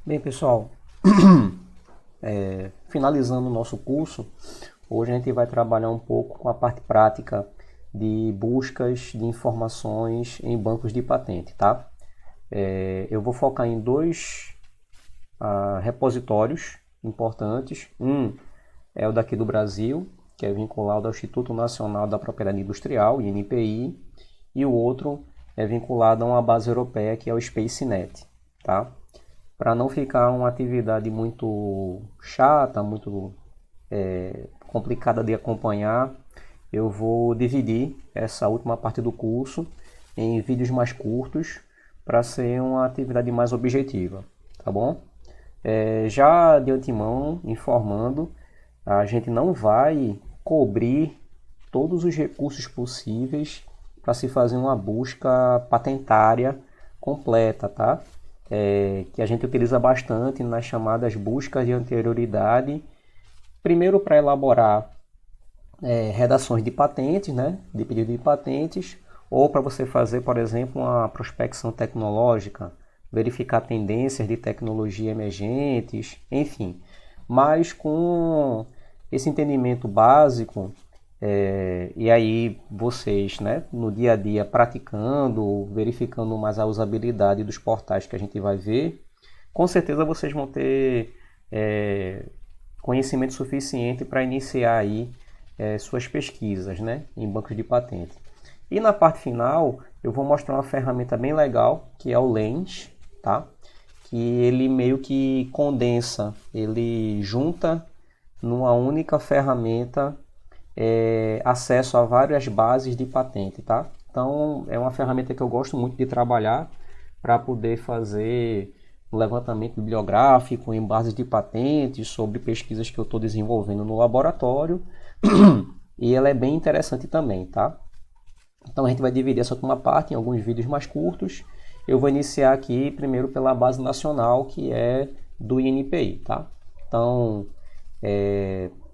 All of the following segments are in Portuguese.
Bem, pessoal, finalizando o nosso curso, hoje a gente vai trabalhar um pouco com a parte prática de buscas de informações em bancos de patente, tá? Eu vou focar em dois repositórios importantes. Um é o daqui do Brasil, que é vinculado ao Instituto Nacional da Propriedade Industrial, INPI, e o outro é vinculado a uma base europeia, que é o SpaceNet, tá? Para não ficar uma atividade muito chata, muito complicada de acompanhar, eu vou dividir essa última parte do curso em vídeos mais curtos para ser uma atividade mais objetiva, tá bom? Já de antemão, informando, a gente não vai cobrir todos os recursos possíveis para se fazer uma busca patentária completa, tá? Que a gente utiliza bastante nas chamadas buscas de anterioridade, primeiro para elaborar redações de patentes, né, de pedido de patentes, ou para você fazer, por exemplo, uma prospecção tecnológica, verificar tendências de tecnologia emergentes, enfim. Mas com esse entendimento básico, e aí vocês, né, no dia a dia praticando, verificando mais a usabilidade dos portais que a gente vai ver, com certeza vocês vão ter conhecimento suficiente para iniciar aí suas pesquisas, né, em bancos de patente. E na parte final eu vou mostrar uma ferramenta bem legal que é o Lens, tá? Que ele meio que condensa, ele junta numa única ferramenta acesso a várias bases de patente, tá? Então é uma ferramenta que eu gosto muito de trabalhar para poder fazer um levantamento bibliográfico em bases de patentes sobre pesquisas que eu estou desenvolvendo no laboratório e ela é bem interessante também, tá? Então a gente vai dividir essa última parte em alguns vídeos mais curtos. Eu vou iniciar aqui primeiro pela base nacional, que é do INPI, tá? Então,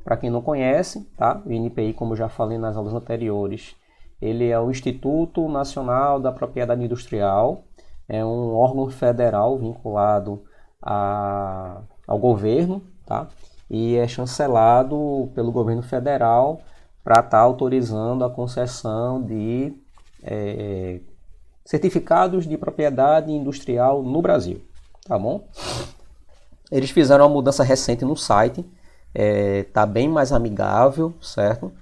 para quem não conhece, tá? O INPI, como eu já falei nas aulas anteriores, ele é o Instituto Nacional da Propriedade Industrial, é um órgão federal vinculado ao governo, tá? E é chancelado pelo governo federal para estar autorizando a concessão de certificados de propriedade industrial no Brasil, tá bom? Eles fizeram uma mudança recente no site, tá bem mais amigável, certo?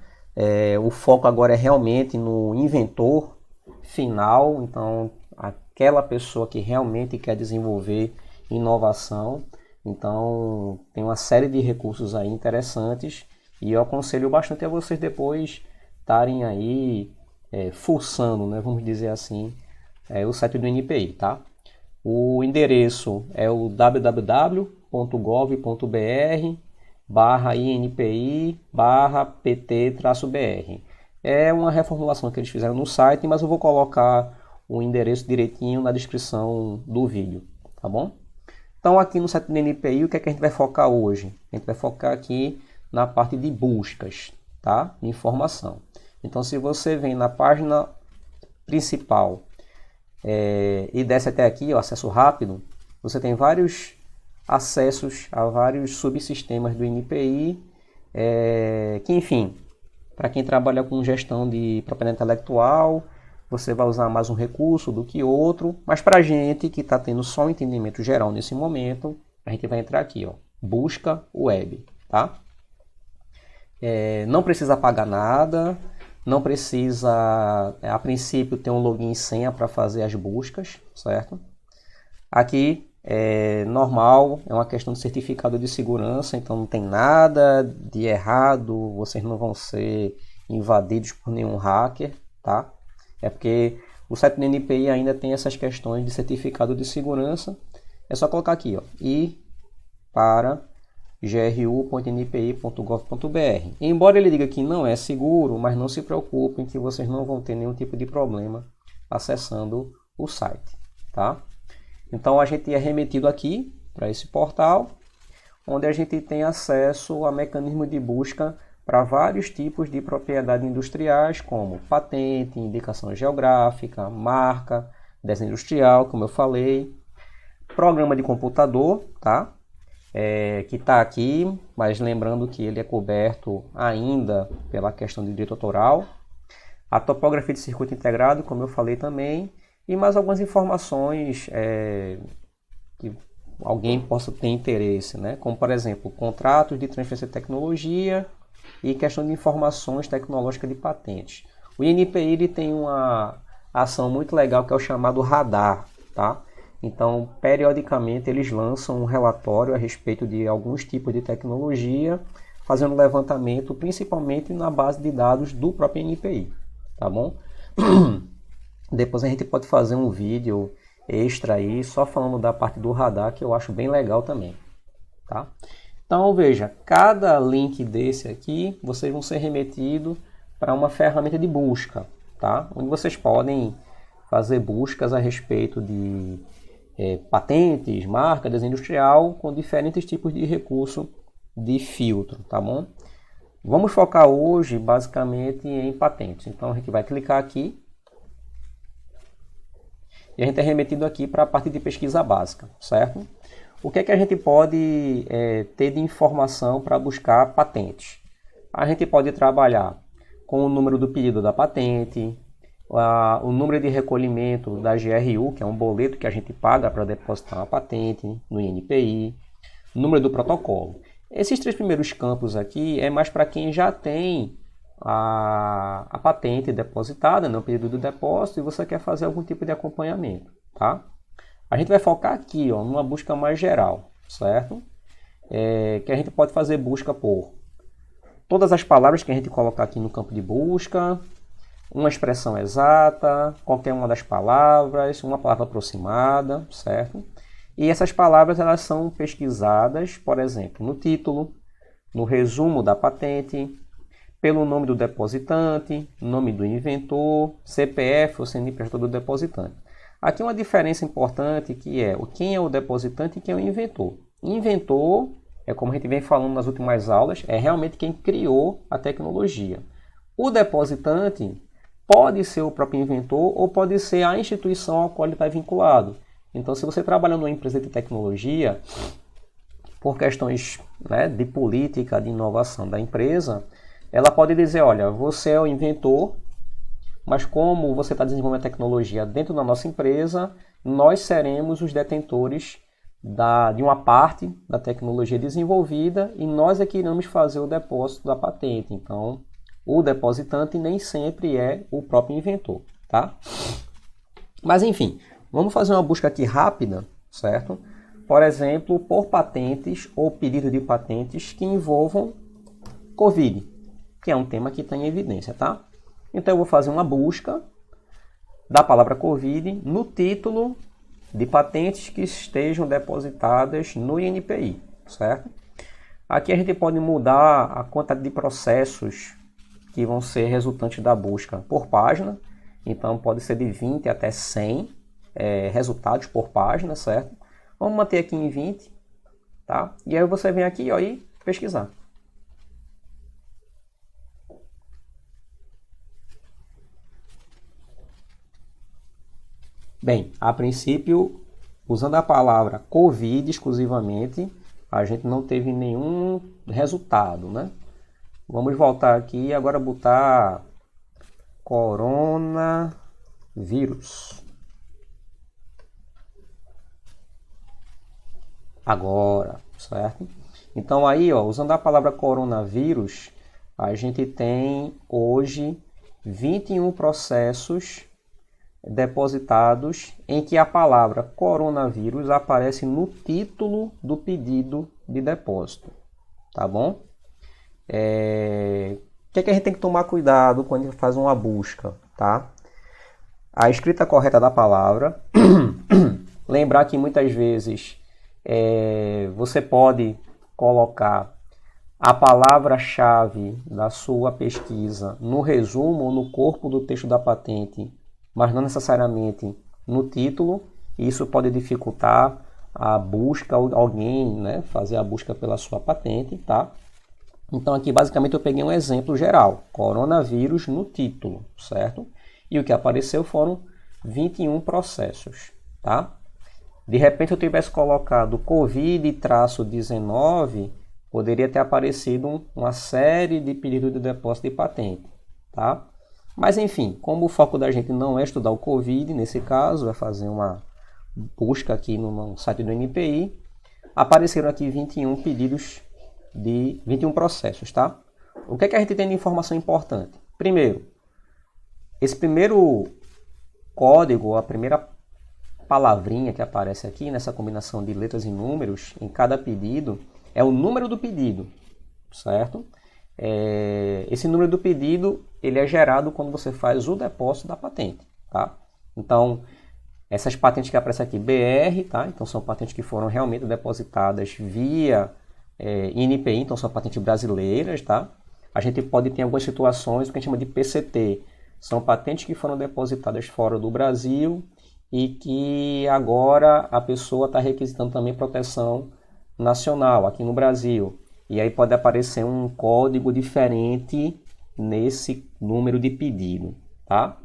O foco agora é realmente no inventor final, então aquela pessoa que realmente quer desenvolver inovação. Então tem uma série de recursos aí interessantes e eu aconselho bastante a vocês depois estarem aí fuçando, né, vamos dizer assim, o site do INPI, tá? O endereço é o www.gov.br/INPI/PT-BR. É uma reformulação que eles fizeram no site, mas eu vou colocar o endereço direitinho na descrição do vídeo, tá bom? Então aqui no site do INPI, o que é que a gente vai focar hoje? A gente vai focar aqui na parte de buscas, tá? De informação. Então se você vem na página principal e desce até aqui, ó, acesso rápido, você tem vários acessos a vários subsistemas do INPI, que enfim, para quem trabalha com gestão de propriedade intelectual, você vai usar mais um recurso do que outro, mas para a gente que está tendo só um entendimento geral nesse momento, a gente vai entrar aqui, ó, busca web, tá? Não precisa pagar nada, não precisa, a princípio, ter um login e senha para fazer as buscas, certo? Aqui é normal, é uma questão de certificado de segurança, então não tem nada de errado, vocês não vão ser invadidos por nenhum hacker, tá? É porque o site do NPI ainda tem essas questões de certificado de segurança. É só colocar aqui, ó, ir para gru.npi.gov.br. Embora ele diga que não é seguro, mas não se preocupem que vocês não vão ter nenhum tipo de problema acessando o site, tá? Então a gente é remetido aqui para esse portal, onde a gente tem acesso a mecanismos de busca para vários tipos de propriedades industriais, como patente, indicação geográfica, marca, desenho industrial, como eu falei. programa de computador, tá? Que está aqui, mas lembrando que ele é coberto ainda pela questão de direito autoral. A topografia de circuito integrado, como eu falei também, e mais algumas informações que alguém possa ter interesse, né? Como, por exemplo, contratos de transferência de tecnologia e questão de informações tecnológicas de patentes. O INPI ele tem uma ação muito legal que é o chamado radar, tá? Então, periodicamente, eles lançam um relatório a respeito de alguns tipos de tecnologia, fazendo levantamento principalmente na base de dados do próprio INPI, tá bom? Depois a gente pode fazer um vídeo extra aí, só falando da parte do radar, que eu acho bem legal também, tá? Então, veja, cada link desse aqui, vocês vão ser remetidos para uma ferramenta de busca, tá? Onde vocês podem fazer buscas a respeito de patentes, marca, desenho industrial, com diferentes tipos de recurso de filtro, tá bom? Vamos focar hoje, basicamente, em patentes. Então, a gente vai clicar aqui e a gente é remetido aqui para a parte de pesquisa básica, certo? O que é que a gente pode ter de informação para buscar patentes? A gente pode trabalhar com o número do pedido da patente, o número de recolhimento da GRU, que é um boleto que a gente paga para depositar uma patente no INPI, o número do protocolo. Esses três primeiros campos aqui é mais para quem já tem a patente depositada, no pedido do depósito, e você quer fazer algum tipo de acompanhamento, tá? A gente vai focar aqui, ó, numa busca mais geral, certo? Que a gente pode fazer busca por todas as palavras que a gente colocar aqui no campo de busca, uma expressão exata, qualquer uma das palavras, uma palavra aproximada, certo? E essas palavras elas são pesquisadas, por exemplo, no título, no resumo da patente, pelo nome do depositante, nome do inventor, CPF ou CNPJ do depositante. Aqui uma diferença importante que é quem é o depositante e quem é o inventor. Inventor é, como a gente vem falando nas últimas aulas, é realmente quem criou a tecnologia. O depositante pode ser o próprio inventor ou pode ser a instituição ao qual ele está vinculado. Então, se você trabalha numa empresa de tecnologia, por questões, né, de política, de inovação da empresa, ela pode dizer, olha, você é o inventor, mas como você está desenvolvendo a tecnologia dentro da nossa empresa, nós seremos os detentores de uma parte da tecnologia desenvolvida e nós é que iremos fazer o depósito da patente. Então, o depositante nem sempre é o próprio inventor, tá? Mas, enfim, vamos fazer uma busca aqui rápida, certo? Por exemplo, por patentes ou pedido de patentes que envolvam Covid, que é um tema que está em evidência, tá? Então, eu vou fazer uma busca da palavra Covid no título de patentes que estejam depositadas no INPI, certo? Aqui a gente pode mudar a quantidade de processos que vão ser resultantes da busca por página. Então, pode ser de 20 até 100 resultados por página, certo? Vamos manter aqui em 20, tá? E aí você vem aqui ó, e pesquisar. Bem, a princípio, usando a palavra Covid exclusivamente, a gente não teve nenhum resultado, né? Vamos voltar aqui e agora botar coronavírus. Agora, certo? Então aí, ó, usando a palavra coronavírus, a gente tem hoje 21 processos depositados em que a palavra coronavírus aparece no título do pedido de depósito, tá bom? O que é que a gente tem que tomar cuidado quando a gente faz uma busca, tá? A escrita correta da palavra, lembrar que muitas vezes você pode colocar a palavra-chave da sua pesquisa no resumo ou no corpo do texto da patente, mas não necessariamente no título. Isso pode dificultar a busca, alguém, né, fazer a busca pela sua patente, tá? Então aqui basicamente eu peguei um exemplo geral, coronavírus no título, certo? E o que apareceu foram 21 processos, tá? De repente eu tivesse colocado Covid-19, poderia ter aparecido uma série de pedidos de depósito de patente, tá? Mas enfim, como o foco da gente não é estudar o Covid, nesse caso, é fazer uma busca aqui no site do NPI, apareceram aqui 21 pedidos de 21 processos, tá? O que é que a gente tem de informação importante? Primeiro, esse primeiro código, a primeira palavrinha que aparece aqui nessa combinação de letras e números em cada pedido é o número do pedido, certo? Esse número do pedido ele é gerado quando você faz o depósito da patente, tá? Então, essas patentes que aparecem aqui, BR, tá? Então são patentes que foram realmente depositadas via INPI, então são patentes brasileiras, tá? A gente pode ter algumas situações, o que a gente chama de PCT, são patentes que foram depositadas fora do Brasil e que agora a pessoa está requisitando também proteção nacional aqui no Brasil. E aí pode aparecer um código diferente nesse número de pedido, tá?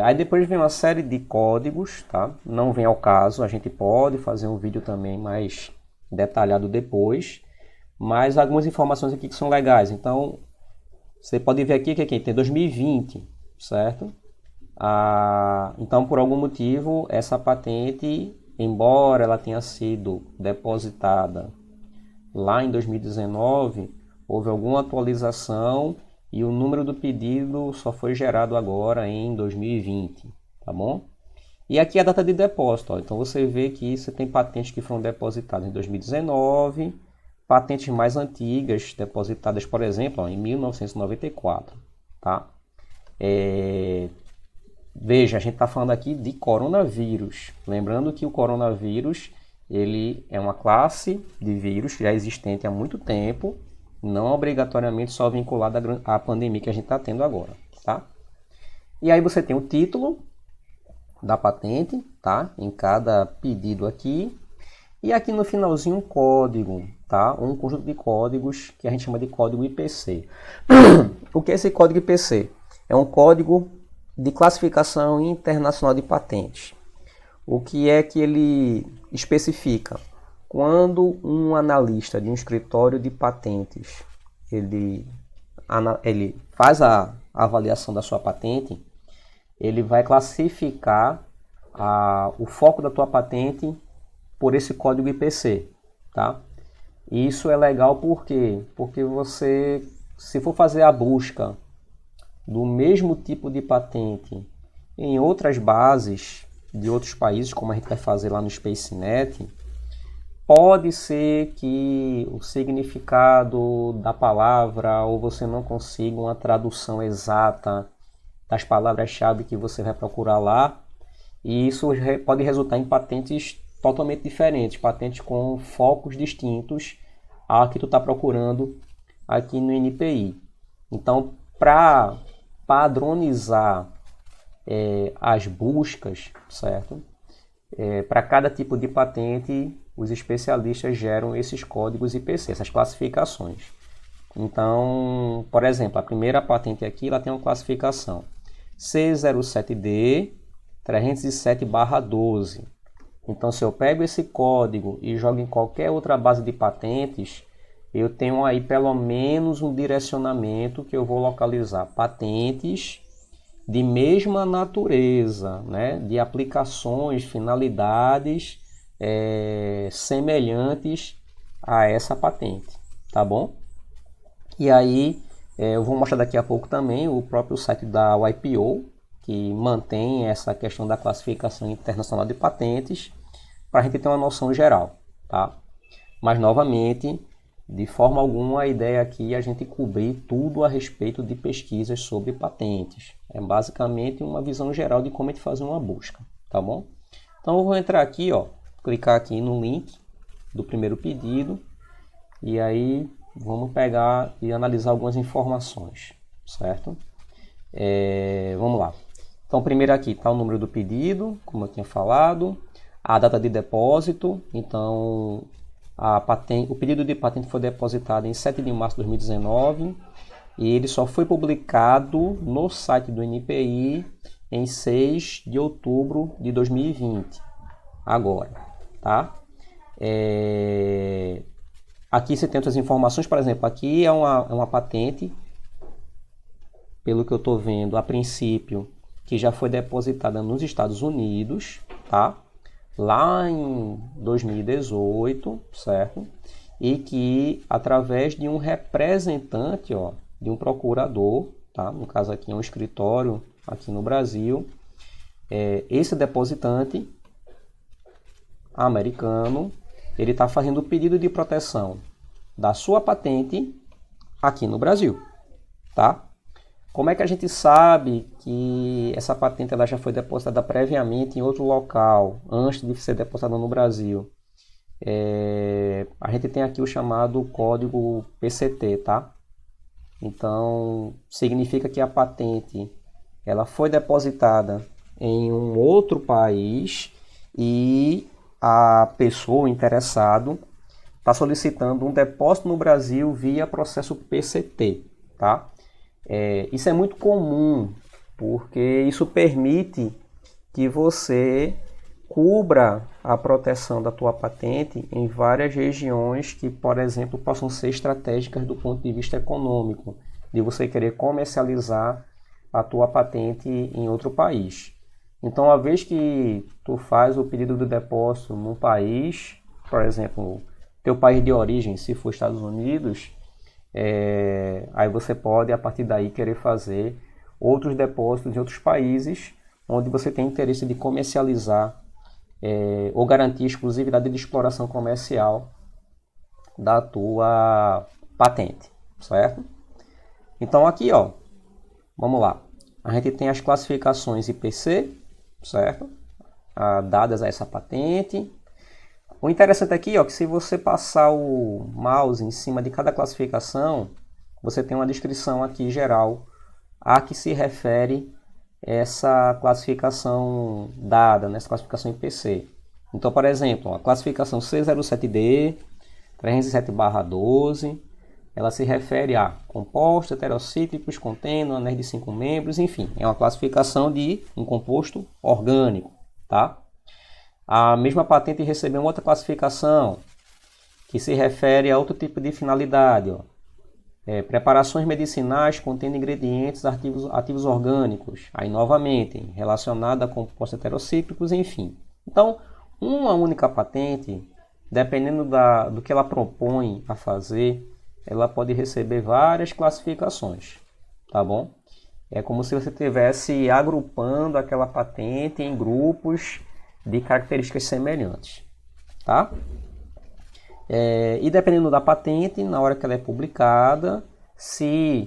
Aí depois vem uma série de códigos, tá? Não vem ao caso, a gente pode fazer um vídeo também mais detalhado depois, mas algumas informações aqui que são legais. Então, você pode ver aqui que aqui tem 2020, certo? Então, por algum motivo, essa patente, embora ela tenha sido depositada lá em 2019, houve alguma atualização e o número do pedido só foi gerado agora em 2020, tá bom? E aqui a data de depósito, ó. Então você vê que você tem patentes que foram depositadas em 2019, patentes mais antigas depositadas, por exemplo, ó, em 1994, tá? Veja, a gente está falando aqui de coronavírus. Lembrando que o coronavírus ele é uma classe de vírus já existente há muito tempo, não obrigatoriamente só vinculada à pandemia que a gente está tendo agora, tá? E aí você tem o título da patente, tá? Em cada pedido aqui. E aqui no finalzinho um código, tá? Um conjunto de códigos que a gente chama de código IPC. O que é esse código IPC? É um código de classificação internacional de patentes. O que é que ele especifica? Quando um analista de um escritório de patentes ele faz a avaliação da sua patente, ele vai classificar o foco da tua patente por esse código IPC, tá? E isso é legal por quê? Porque você, se for fazer a busca do mesmo tipo de patente em outras bases de outros países, como a gente vai fazer lá no SpaceNet, pode ser que o significado da palavra ou você não consiga uma tradução exata das palavras-chave que você vai procurar lá, e isso pode resultar em patentes totalmente diferentes, patentes com focos distintos a que tu está procurando aqui no NPI. Então, para padronizar as buscas, certo? Para cada tipo de patente, os especialistas geram esses códigos IPC, essas classificações. Então, por exemplo, a primeira patente aqui ela tem uma classificação C07D 307/12. Então, se eu pego esse código e jogo em qualquer outra base de patentes, eu tenho aí pelo menos um direcionamento que eu vou localizar patentes de mesma natureza, né? De aplicações, finalidades semelhantes a essa patente, tá bom? E aí, eu vou mostrar daqui a pouco também o próprio site da YPO, que mantém essa questão da classificação internacional de patentes, para a gente ter uma noção geral, tá? Mas, novamente, de forma alguma, a ideia aqui é a gente cobrir tudo a respeito de pesquisas sobre patentes. É basicamente uma visão geral de como a gente fazer uma busca, tá bom? Então, eu vou entrar aqui, ó, clicar aqui no link do primeiro pedido, e aí vamos pegar e analisar algumas informações, certo? Vamos lá. Então, primeiro aqui está o número do pedido, como eu tinha falado, a data de depósito. Então, o pedido de patente foi depositado em 7 de março de 2019 e ele só foi publicado no site do NPI em 6 de outubro de 2020. agora, tá? Aqui você tem outras informações, por exemplo, aqui é uma patente, pelo que eu estou vendo, a princípio, que já foi depositada nos Estados Unidos, tá? Lá em 2018, certo? E que através de um representante, ó, de um procurador, tá? No caso aqui é um escritório aqui no Brasil, esse depositante americano, ele está fazendo o pedido de proteção da sua patente aqui no Brasil, tá? Como é que a gente sabe que essa patente ela já foi depositada previamente em outro local, antes de ser depositada no Brasil? A gente tem aqui o chamado código PCT, tá? Então, significa que a patente ela foi depositada em um outro país e a pessoa, o interessado, está solicitando um depósito no Brasil via processo PCT, tá? Isso é muito comum, porque isso permite que você cubra a proteção da tua patente em várias regiões que, por exemplo, possam ser estratégicas do ponto de vista econômico, de você querer comercializar a tua patente em outro país. Então, uma vez que tu faz o pedido de depósito num país, por exemplo, teu país de origem, se for Estados Unidos, aí você pode, a partir daí, querer fazer outros depósitos em outros países onde você tem interesse de comercializar ou garantir exclusividade de exploração comercial da tua patente, certo? Então aqui, ó, vamos lá. A gente tem as classificações IPC, certo? Dadas a essa patente. O interessante aqui, ó, que se você passar o mouse em cima de cada classificação, você tem uma descrição aqui geral a que se refere essa classificação dada, nessa classificação IPC. Então, por exemplo, a classificação C07D, 307/12, ela se refere a compostos heterocíclicos contendo anéis de 5 membros, enfim, é uma classificação de um composto orgânico, tá? A mesma patente recebeu uma outra classificação que se refere a outro tipo de finalidade, ó. Preparações medicinais contendo ingredientes ativos orgânicos, aí novamente relacionada a compostos heterocíclicos, enfim. Então, uma única patente, dependendo do que ela propõe a fazer, ela pode receber várias classificações, tá bom? É como se você estivesse agrupando aquela patente em grupos de características semelhantes, tá? E dependendo da patente, na hora que ela é publicada, se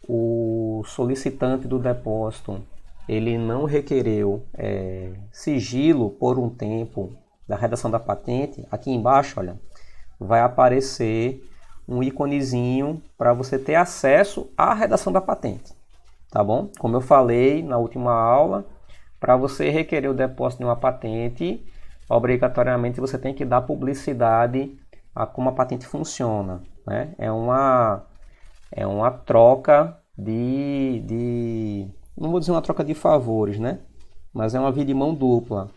o solicitante do depósito ele não requereu sigilo por um tempo da redação da patente, aqui embaixo, olha, vai aparecer um íconezinho para você ter acesso à redação da patente, tá bom? Como eu falei na última aula, para você requerer o depósito de uma patente, obrigatoriamente você tem que dar publicidade a como a patente funciona, né? É uma troca não vou dizer uma troca de favores, né? Mas é uma via de mão dupla.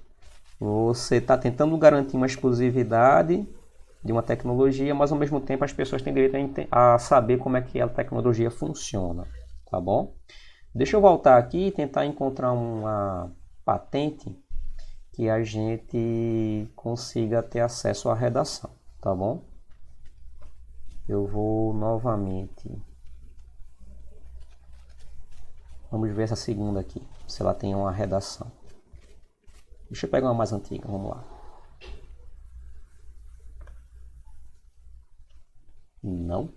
Você está tentando garantir uma exclusividade de uma tecnologia, mas ao mesmo tempo as pessoas têm direito a saber como é que a tecnologia funciona, tá bom? Deixa eu voltar aqui e tentar encontrar uma patente que a gente consiga ter acesso à redação, tá bom? Eu vou novamente. Vamos ver essa segunda aqui, se ela tem uma redação. Deixa eu pegar uma mais antiga, vamos lá. Não.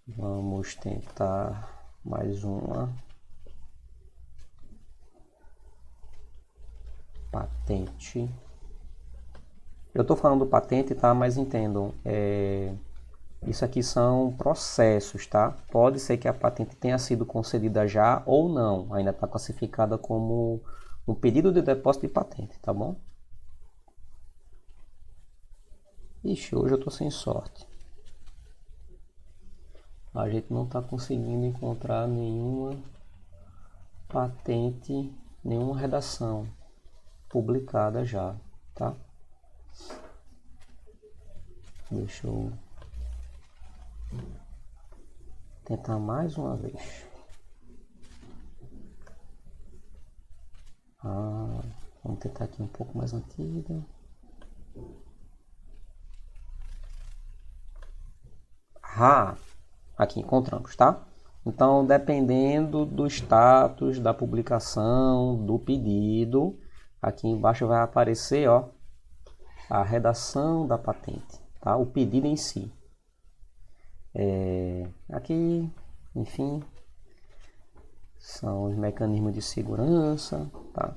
Vamos tentar mais uma. Patente. Eu estou falando patente, tá? Mas entendam, isso aqui são processos, tá? Pode ser que a patente tenha sido concedida já ou não. Ainda está classificada como um pedido de depósito de patente, tá bom? Ixi, hoje eu estou sem sorte. A gente não está conseguindo encontrar nenhuma patente, nenhuma redação. publicada já, tá? Deixa eu tentar mais uma vez. Vamos tentar aqui um pouco mais antiga. Aqui encontramos, tá? Então, dependendo do status da publicação, do pedido, aqui embaixo vai aparecer, ó, a redação da patente, tá? O pedido em si. Aqui, enfim, são os mecanismos de segurança, tá?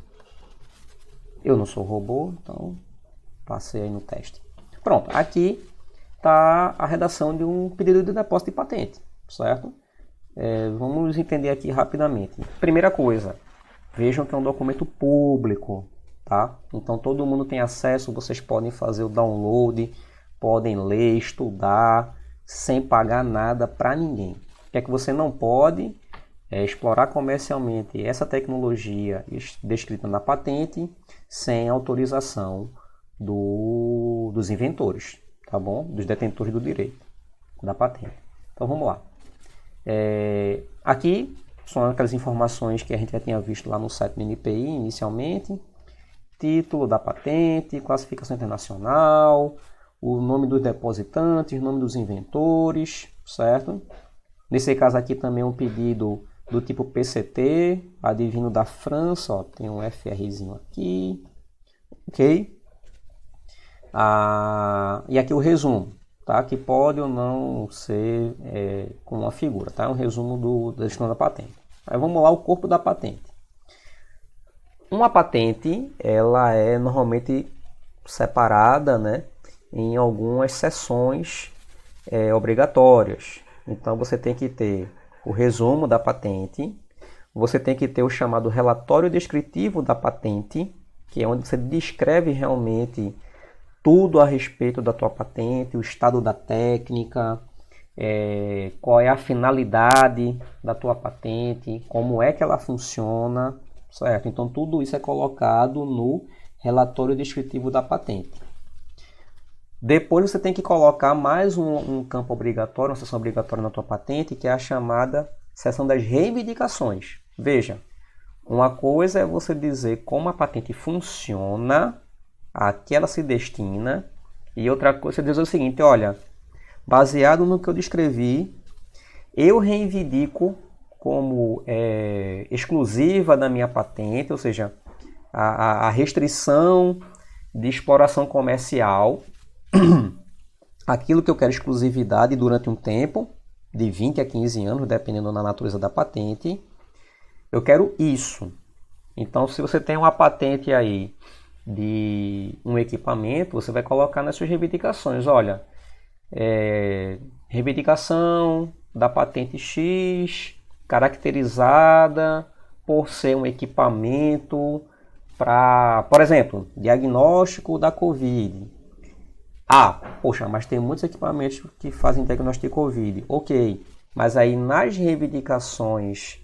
Eu não sou robô, então passei aí no teste. Pronto, aqui está a redação de um pedido de depósito de patente, certo? Vamos entender aqui rapidamente. Primeira coisa, vejam que é um documento público, tá? Então todo mundo tem acesso, vocês podem fazer o download, podem ler, estudar, sem pagar nada para ninguém. O que é que você não pode? Explorar comercialmente essa tecnologia descrita na patente sem autorização dos inventores, tá bom? Dos detentores do direito da patente. Então vamos lá. Aqui são aquelas informações que a gente já tinha visto lá no site do NPI inicialmente. Título da patente, classificação internacional, o nome dos depositantes, o nome dos inventores, certo? Nesse caso aqui também um pedido do tipo PCT, advindo da França, ó, tem um FRzinho aqui, ok? E aqui o resumo, tá? Que pode ou não ser com uma figura, tá? Um resumo da gestão da patente. Aí vamos lá, o corpo da patente. Uma patente, ela é normalmente separada, né, em algumas seções obrigatórias. Então você tem que ter o resumo da patente, você tem que ter o chamado relatório descritivo da patente, que é onde você descreve realmente tudo a respeito da tua patente, o estado da técnica, qual é a finalidade da tua patente, como é que ela funciona, certo? Então tudo isso é colocado no relatório descritivo da patente. Depois você tem que colocar mais um campo obrigatório, uma seção obrigatória na tua patente, que é a chamada seção das reivindicações. Veja, uma coisa é você dizer como a patente funciona, a que ela se destina, e outra coisa é dizer o seguinte, olha, baseado no que eu descrevi, eu reivindico como exclusiva da minha patente, ou seja, a restrição de exploração comercial, aquilo que eu quero exclusividade durante um tempo, de 20 a 15 anos, dependendo da natureza da patente, eu quero isso. Então, se você tem uma patente aí de um equipamento, você vai colocar nas suas reivindicações, olha, reivindicação da patente X, caracterizada por ser um equipamento para, por exemplo, diagnóstico da Covid. Poxa, mas tem muitos equipamentos que fazem diagnóstico de Covid. Ok, mas aí nas reivindicações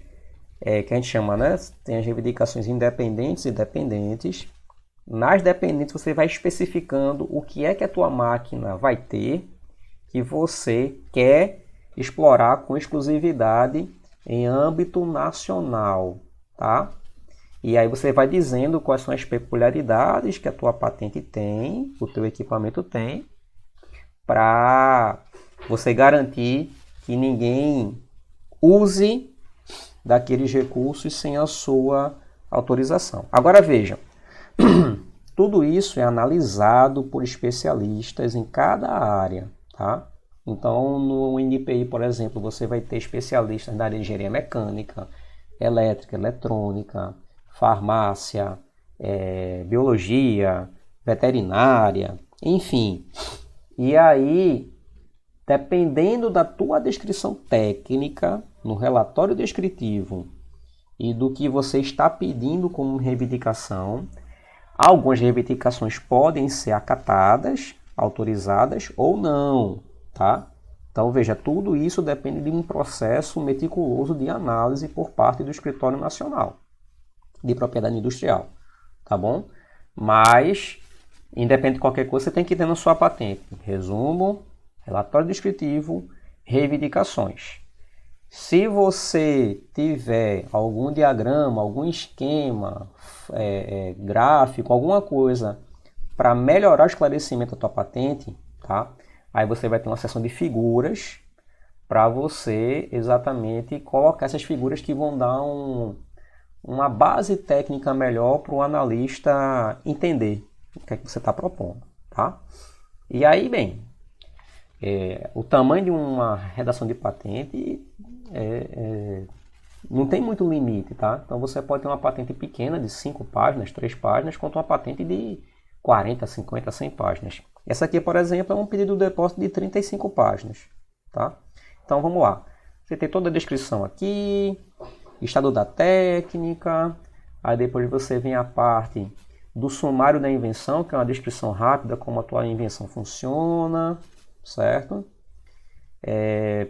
que a gente chama, né? Tem as reivindicações independentes e dependentes. Nas dependentes você vai especificando o que é que a tua máquina vai ter que você quer explorar com exclusividade em âmbito nacional, tá? E aí você vai dizendo quais são as peculiaridades que a tua patente tem, o teu equipamento tem, para você garantir que ninguém use daqueles recursos sem a sua autorização. Agora vejam, tudo isso é analisado por especialistas em cada área, tá? Então no NPI, por exemplo, você vai ter especialistas da área de engenharia mecânica, elétrica, eletrônica, farmácia, biologia, veterinária, enfim. E aí, dependendo da tua descrição técnica, no relatório descritivo e do que você está pedindo como reivindicação, algumas reivindicações podem ser acatadas, autorizadas ou não, tá? Então veja, tudo isso depende de um processo meticuloso de análise por parte do Escritório Nacional de Propriedade Industrial, tá bom? Mas, independente de qualquer coisa, você tem que ter na sua patente resumo, relatório descritivo, reivindicações. Se você tiver algum diagrama, algum esquema, gráfico, alguma coisa para melhorar o esclarecimento da tua patente, tá? Aí você vai ter uma seção de figuras para você exatamente colocar essas figuras que vão dar uma base técnica melhor para o analista entender o que é que você está propondo, tá? E aí, bem, o tamanho de uma redação de patente não tem muito limite, tá? Então você pode ter uma patente pequena de 5 páginas, 3 páginas, quanto uma patente de 40, 50, 100 páginas. Essa aqui, por exemplo, é um pedido de depósito de 35 páginas, tá? Então vamos lá. Você tem toda a descrição aqui, estado da técnica, aí depois você vem a parte do sumário da invenção, que é uma descrição rápida como a tua invenção funciona, certo?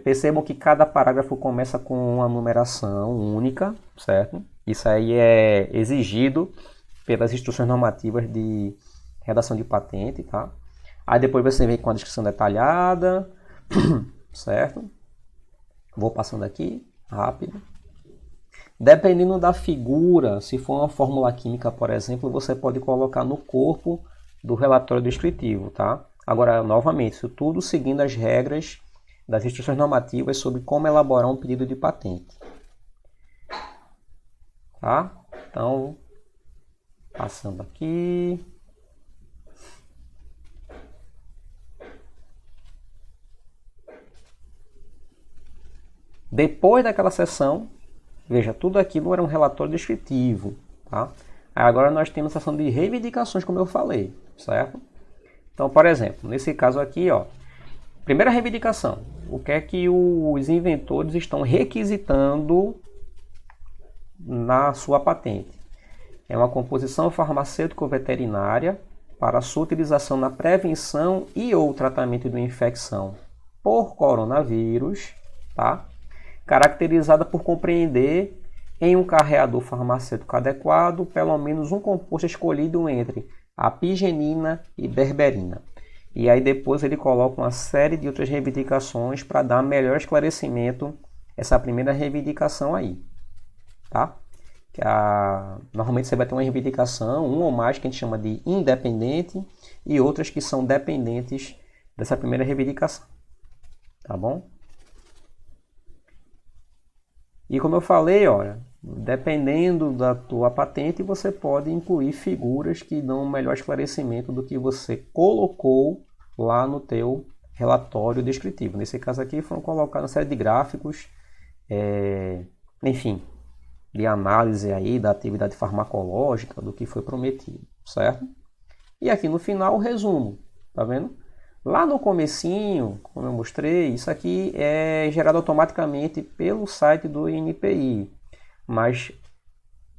Percebam que cada parágrafo começa com uma numeração única, certo? Isso aí é exigido pelas instruções normativas de redação de patente, tá? Aí depois você vem com a descrição detalhada, certo? Vou passando aqui, rápido. Dependendo da figura, se for uma fórmula química, por exemplo, você pode colocar no corpo do relatório descritivo, tá? Agora, novamente, isso tudo seguindo as regras das instruções normativas sobre como elaborar um pedido de patente. Tá? Então, passando aqui. Depois daquela sessão, veja, tudo aquilo era um relatório descritivo, tá? Aí agora nós temos a sessão de reivindicações, como eu falei, certo? Então, por exemplo, nesse caso aqui, ó, primeira reivindicação, o que é que os inventores estão requisitando na sua patente? É uma composição farmacêutico-veterinária para sua utilização na prevenção e ou tratamento de uma infecção por coronavírus, tá? Caracterizada por compreender em um carreador farmacêutico adequado pelo menos um composto escolhido entre apigenina e berberina. E aí depois ele coloca uma série de outras reivindicações para dar melhor esclarecimento essa primeira reivindicação aí, tá? Normalmente você vai ter uma reivindicação, uma ou mais que a gente chama de independente e outras que são dependentes dessa primeira reivindicação, tá bom? E como eu falei, olha, dependendo da tua patente, você pode incluir figuras que dão um melhor esclarecimento do que você colocou lá no teu relatório descritivo. Nesse caso aqui foram colocados uma série de gráficos, enfim, de análise aí da atividade farmacológica, do que foi prometido, certo? E aqui no final o resumo, tá vendo? Lá no comecinho, como eu mostrei, isso aqui é gerado automaticamente pelo site do INPI, mas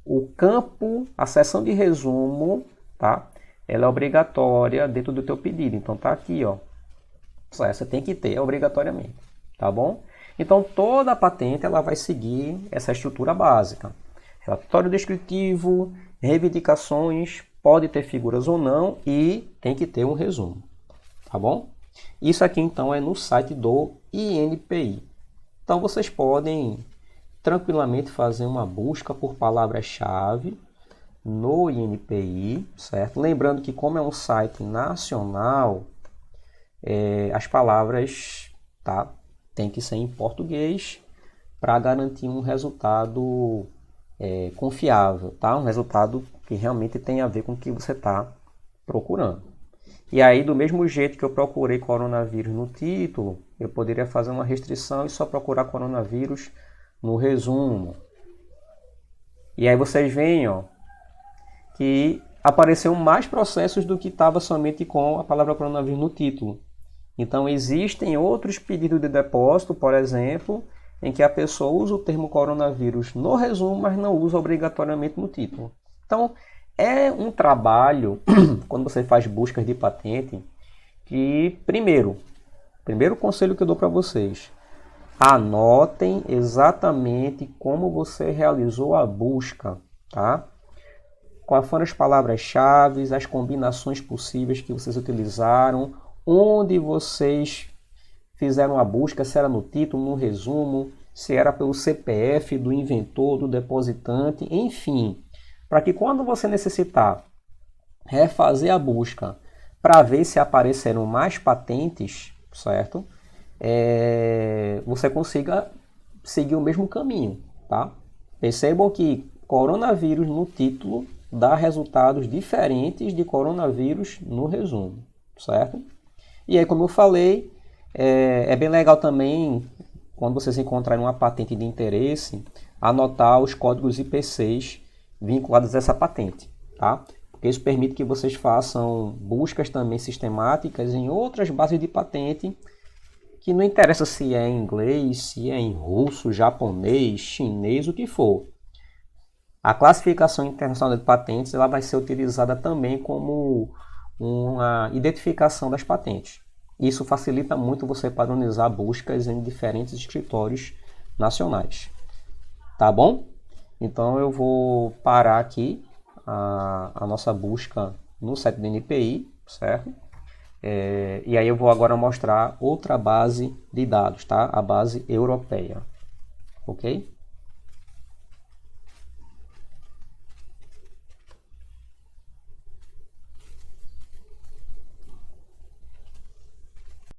o campo, a seção de resumo, tá? Ela é obrigatória dentro do teu pedido, então tá aqui, ó. Você tem que ter obrigatoriamente, tá bom? Então toda a patente ela vai seguir essa estrutura básica: relatório descritivo, reivindicações, pode ter figuras ou não e tem que ter um resumo. Tá bom? Isso aqui então é no site do INPI. Então vocês podem tranquilamente fazer uma busca por palavras-chave no INPI, certo? Lembrando que como é um site nacional, as palavras, tá, tem que ser em português para garantir um resultado confiável, tá? Um resultado que realmente tem a ver com o que você está procurando. E aí, do mesmo jeito que eu procurei coronavírus no título, eu poderia fazer uma restrição e só procurar coronavírus no resumo. E aí vocês veem, ó, que apareceu mais processos do que estava somente com a palavra coronavírus no título. Então, existem outros pedidos de depósito, por exemplo, em que a pessoa usa o termo coronavírus no resumo, mas não usa obrigatoriamente no título. Então, é um trabalho, quando você faz buscas de patente, que, primeiro conselho que eu dou para vocês, anotem exatamente como você realizou a busca, tá? quais foram as palavras-chave, as combinações possíveis que vocês utilizaram, onde vocês fizeram a busca, se era no título, no resumo, se era pelo CPF do inventor, do depositante, enfim, para que quando você necessitar refazer a busca para ver se apareceram mais patentes, certo? Você consiga seguir o mesmo caminho, tá? Percebam que coronavírus no título dá resultados diferentes de coronavírus no resumo, certo? E aí, como eu falei, é bem legal também, quando vocês encontrarem uma patente de interesse, anotar os códigos IPCs vinculados a essa patente, tá? Porque isso permite que vocês façam buscas também sistemáticas em outras bases de patente, que não interessa se é em inglês, se é em russo, japonês, chinês, o que for. A classificação internacional de patentes ela vai ser utilizada também como uma identificação das patentes. Isso facilita muito você padronizar buscas em diferentes escritórios nacionais. Tá bom? Então eu vou parar aqui a nossa busca no site do NPI, certo? E aí eu vou agora mostrar outra base de dados, tá? A base europeia, ok?